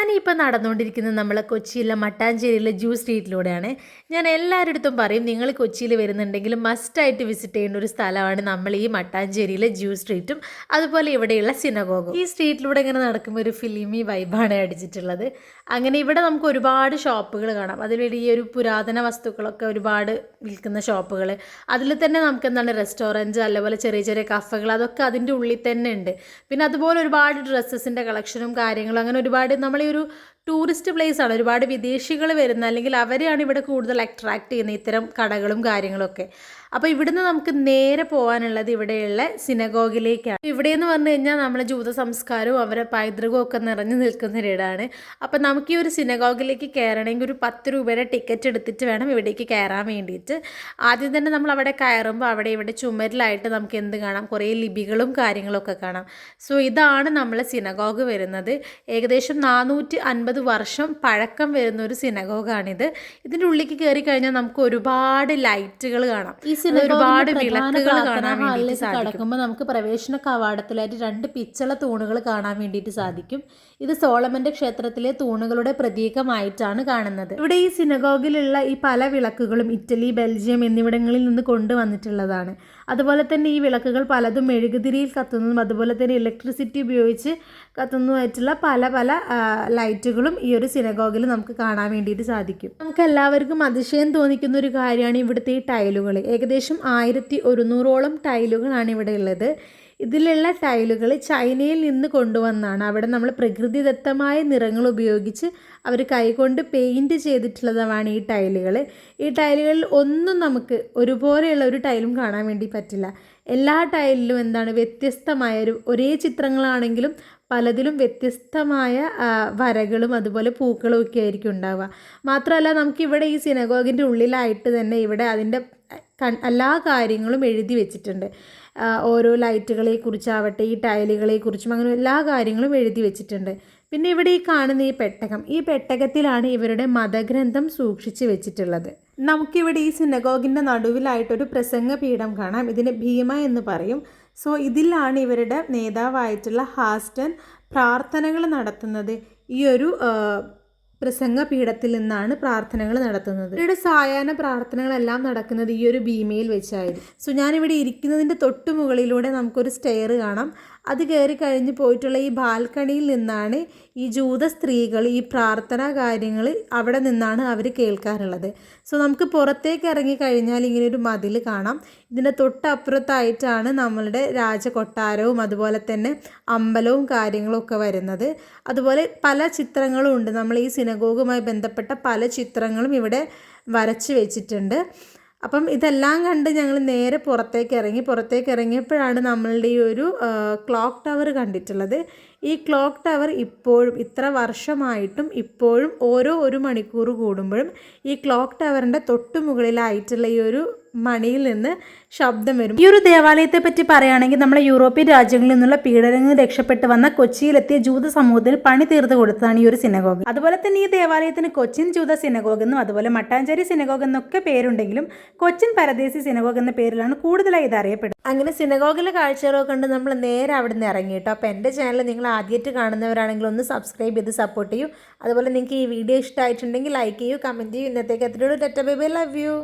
ഞാനിപ്പോൾ നടന്നുകൊണ്ടിരിക്കുന്നത് നമ്മളെ കൊച്ചിയിലെ മട്ടാഞ്ചേരിയിലെ ജൂ സ്ട്രീറ്റിലൂടെയാണ്. ഞാൻ എല്ലാവരുടെ അടുത്തും പറയും നിങ്ങൾ കൊച്ചിയിൽ വരുന്നുണ്ടെങ്കിൽ മസ്റ്റായിട്ട് വിസിറ്റ് ചെയ്യേണ്ട ഒരു സ്ഥലമാണ് നമ്മൾ ഈ മട്ടാഞ്ചേരിയിലെ ജൂ സ്ട്രീറ്റും അതുപോലെ ഇവിടെയുള്ള സിനഗോഗും. ഈ സ്ട്രീറ്റിലൂടെ ഇങ്ങനെ നടക്കുമ്പോൾ ഒരു ഫിലിമി വൈബാണ് അടിച്ചിട്ടുള്ളത്. അങ്ങനെ ഇവിടെ നമുക്ക് ഒരുപാട് ഷോപ്പുകൾ കാണാം. അതിൽ ഈ ഒരു പുരാതന വസ്തുക്കളൊക്കെ ഒരുപാട് വിൽക്കുന്ന ഷോപ്പുകൾ, അതിൽ തന്നെ നമുക്ക് എന്താണ് റെസ്റ്റോറൻറ്റ്, അതുപോലെ ചെറിയ ചെറിയ കഫകൾ, അതൊക്കെ അതിൻ്റെ ഉള്ളിൽ തന്നെ ഉണ്ട്. പിന്നെ അതുപോലെ ഒരുപാട് ഡ്രസ്സസിൻ്റെ കളക്ഷനും കാര്യങ്ങളും, അങ്ങനെ ഒരുപാട് നമ്മളീ ഒരു ടൂറിസ്റ്റ് പ്ലേസ് ആണ്. ഒരുപാട് വിദേശികൾ വരുന്ന, അല്ലെങ്കിൽ അവരെയാണ് ഇവിടെ കൂടുതൽ അട്രാക്റ്റ് ചെയ്യുന്നത് ഇത്തരം കടകളും കാര്യങ്ങളൊക്കെ. അപ്പോൾ ഇവിടുന്ന് നമുക്ക് നേരെ പോകാനുള്ളത് ഇവിടെയുള്ള സിനഗോഗിലേക്കാണ്. ഇവിടെയെന്ന് പറഞ്ഞു കഴിഞ്ഞാൽ നമ്മളെ ജൂത സംസ്കാരവും അവരെ പൈതൃകവും ഒക്കെ നിറഞ്ഞു നിൽക്കുന്ന ഒരിടാണ്. അപ്പം നമുക്ക് ഈ ഒരു സിനഗോഗിലേക്ക് കയറണമെങ്കിൽ ഒരു 10 രൂപയുടെ ടിക്കറ്റ് എടുത്തിട്ട് വേണം ഇവിടേക്ക് കയറാൻ വേണ്ടിയിട്ട്. ആദ്യം തന്നെ നമ്മൾ അവിടെ കയറുമ്പോൾ അവിടെ ഇവിടെ ചുമരിലായിട്ട് നമുക്ക് എന്ത് കാണാം, കുറേ ലിപികളും കാര്യങ്ങളൊക്കെ കാണാം. സോ ഇതാണ് നമ്മളെ സിനഗോഗ് വരുന്നത്. ഏകദേശം 450 വർഷം പഴക്കം വരുന്ന ഒരു സിനഗോഗാണിത്. ഇതിൻ്റെ ഉള്ളിലേക്ക് കയറി കഴിഞ്ഞാൽ നമുക്ക് ഒരുപാട് ലൈറ്റുകൾ കാണാം. ഈ ഒരുപാട് വിളക്കുകൾ കാണാൻ വേണ്ടി കിടക്കുമ്പോൾ നമുക്ക് പ്രവേശന കവാടത്തിലായിട്ട് 2 പിച്ചള തൂണുകൾ കാണാൻ വേണ്ടിയിട്ട് സാധിക്കും. ഇത് സോളമന്റെ ക്ഷേത്രത്തിലെ തൂണുകളുടെ പ്രതീകമായിട്ടാണ് കാണുന്നത്. ഇവിടെ ഈ സിനഗോഗിലുള്ള ഈ പല വിളക്കുകളും ഇറ്റലി, ബെൽജിയം എന്നിവിടങ്ങളിൽ നിന്ന് കൊണ്ടുവന്നിട്ടുള്ളതാണ്. അതുപോലെ തന്നെ ഈ വിളക്കുകൾ പലതും മെഴുകുതിരിയിൽ കത്തുന്നതും അതുപോലെ തന്നെ ഇലക്ട്രിസിറ്റി ഉപയോഗിച്ച് കത്തുന്നതുമായിട്ടുള്ള പല പല ലൈറ്റുകളും ഈ ഒരു സിനഗോഗിൽ നമുക്ക് കാണാൻ വേണ്ടിയിട്ട് സാധിക്കും. നമുക്ക് എല്ലാവർക്കും അതിശയം തോന്നിക്കുന്ന ഒരു കാര്യമാണ് ഇവിടുത്തെ ഈ ടൈലുകൾ. ഏകദേശം 1100ഓളം ടൈലുകളാണ് ഇവിടെ ഉള്ളത്. ഇതിലുള്ള ടൈലുകൾ ചൈനയിൽ നിന്ന് കൊണ്ടുവന്നാണ്. അവിടെ നമ്മൾ പ്രകൃതിദത്തമായ നിറങ്ങൾ ഉപയോഗിച്ച് അവർ കൈകൊണ്ട് പെയിൻറ്റ് ചെയ്തിട്ടുള്ളതാണ് ഈ ടൈലുകൾ. ഈ ടൈലുകളിൽ ഒന്നും നമുക്ക് ഒരുപോലെയുള്ള ഒരു ടൈലും കാണാൻ വേണ്ടി പറ്റില്ല. എല്ലാ ടൈലിലും എന്താണ് വ്യത്യസ്തമായ ഒരേ ചിത്രങ്ങളാണെങ്കിലും പലതിലും വ്യത്യസ്തമായ വരകളും അതുപോലെ പൂക്കളും ഒക്കെ ആയിരിക്കും ഉണ്ടാവുക. മാത്രമല്ല നമുക്കിവിടെ ഈ സിനഗോഗിൻ്റെ ഉള്ളിലായിട്ട് തന്നെ ഇവിടെ അതിൻ്റെ എല്ലാ കാര്യങ്ങളും എഴുതി വെച്ചിട്ടുണ്ട്. ഓരോ ലൈറ്റുകളെ കുറിച്ചാവട്ടെ ഈ ടൈലുകളെ കുറിച്ചും അങ്ങനെ എല്ലാ കാര്യങ്ങളും എഴുതി വെച്ചിട്ടുണ്ട്. പിന്നെ ഇവിടെ ഈ കാണുന്ന ഈ പെട്ടകത്തിലാണ് ഇവരുടെ മതഗ്രന്ഥം സൂക്ഷിച്ച് വെച്ചിട്ടുള്ളത്. നമുക്കിവിടെ ഈ സിനഗോഗിൻ്റെ നടുവിലായിട്ടൊരു പ്രസംഗ പീഠം കാണാം. ഇതിന് ഭീമ എന്ന് പറയും. സോ ഇതിലാണ് ഇവരുടെ നേതാവായിട്ടുള്ള ഹാസ്റ്റൻ പ്രാർത്ഥനകൾ നടത്തുന്നത്. ഈ ഒരു പ്രസംഗ പീഠത്തിൽ നിന്നാണ് പ്രാർത്ഥനകൾ നടത്തുന്നത്. ഇവരുടെ സായാഹ്ന പ്രാർത്ഥനകളെല്ലാം നടക്കുന്നത് ഈ ഒരു ഭീമയിൽ വെച്ചായിരുന്നു. സോ ഞാനിവിടെ ഇരിക്കുന്നതിൻ്റെ തൊട്ട് മുകളിലൂടെ നമുക്കൊരു സ്റ്റെയർ കാണാം. അത് കയറി കഴിഞ്ഞ് പോയിട്ടുള്ള ഈ ബാൽക്കണിയിൽ നിന്നാണ് ഈ ജൂത സ്ത്രീകൾ ഈ പ്രാർത്ഥനാ കാര്യങ്ങൾ അവിടെ നിന്നാണ് അവർ കേൾക്കാറുള്ളത്. സോ നമുക്ക് പുറത്തേക്ക് ഇറങ്ങിക്കഴിഞ്ഞാൽ ഇങ്ങനെ ഒരു മതിൽ കാണാം. ഇതിൻ്റെ തൊട്ടപ്പുറത്തായിട്ടാണ് നമ്മളുടെ രാജകൊട്ടാരവും അതുപോലെ തന്നെ അമ്പലവും കാര്യങ്ങളും ഒക്കെ വരുന്നത്. അതുപോലെ പല ചിത്രങ്ങളും ഉണ്ട്. നമ്മൾ ഈ സിനഗോഗുമായി ബന്ധപ്പെട്ട പല ചിത്രങ്ങളും ഇവിടെ വരച്ച് വെച്ചിട്ടുണ്ട്. അപ്പം ഇതെല്ലാം കണ്ട് ഞങ്ങൾ നേരെ പുറത്തേക്ക് ഇറങ്ങിയപ്പോഴാണ് നമ്മളുടെ ഈ ഒരു ക്ലോക്ക് ടവർ കണ്ടിട്ടുള്ളത്. ഈ ക്ലോക്ക് ടവർ ഇപ്പോഴും ഇത്ര വർഷമായിട്ടും ഇപ്പോഴും ഓരോ 1 മണിക്കൂർ കൂടുമ്പോഴും ഈ ക്ലോക്ക് ടവറിൻ്റെ തൊട്ട് മുകളിലായിട്ടുള്ള ഈ ഒരു മണിയിൽ നിന്ന് ശബ്ദം വരും. ഈ ഒരു ദേവാലയത്തെ പറ്റി പറയുകയാണെങ്കിൽ നമ്മുടെ യൂറോപ്യൻ രാജ്യങ്ങളിൽ നിന്നുള്ള പീഡനങ്ങൾ രക്ഷപ്പെട്ട് വന്ന കൊച്ചിയിലെത്തിയ ജൂത സമൂഹത്തിന് പണി തീർത്ത് കൊടുത്തതാണ് ഈ ഒരു സിനഗോഗ്. അതുപോലെ തന്നെ ഈ ദേവാലയത്തിന് കൊച്ചിൻ ജൂത സിനഗോഗ് എന്നും അതുപോലെ മട്ടാഞ്ചേരി സിനഗോഗ് എന്നൊക്കെ പേരുണ്ടെങ്കിലും കൊച്ചിൻ പരദേശി സിനഗോഗ് എന്ന പേരിലാണ് കൂടുതലായി ഇത് അറിയപ്പെടുന്നത്. അങ്ങനെ സിനഗോഗിലെ കാഴ്ചകളൊക്കെ കണ്ട് നമ്മൾ നേരെ അവിടെ നിന്ന് ഇറങ്ങി കേട്ടോ. അപ്പോൾ എൻ്റെ ചാനൽ നിങ്ങൾ ആദ്യമായിട്ട് കാണുന്നവരാണെങ്കിൽ ഒന്ന് സബ്സ്ക്രൈബ് ചെയ്ത് സപ്പോർട്ട് ചെയ്യൂ. അതുപോലെ നിങ്ങൾക്ക് ഈ വീഡിയോ ഇഷ്ടമായിട്ടുണ്ടെങ്കിൽ ലൈക്ക് ചെയ്യൂ, കമൻറ്റ് ചെയ്യൂ. ഇന്നത്തേക്ക് എത്രയോട് ടെറ്റ ബൈ ബൈ, ലവ് യു.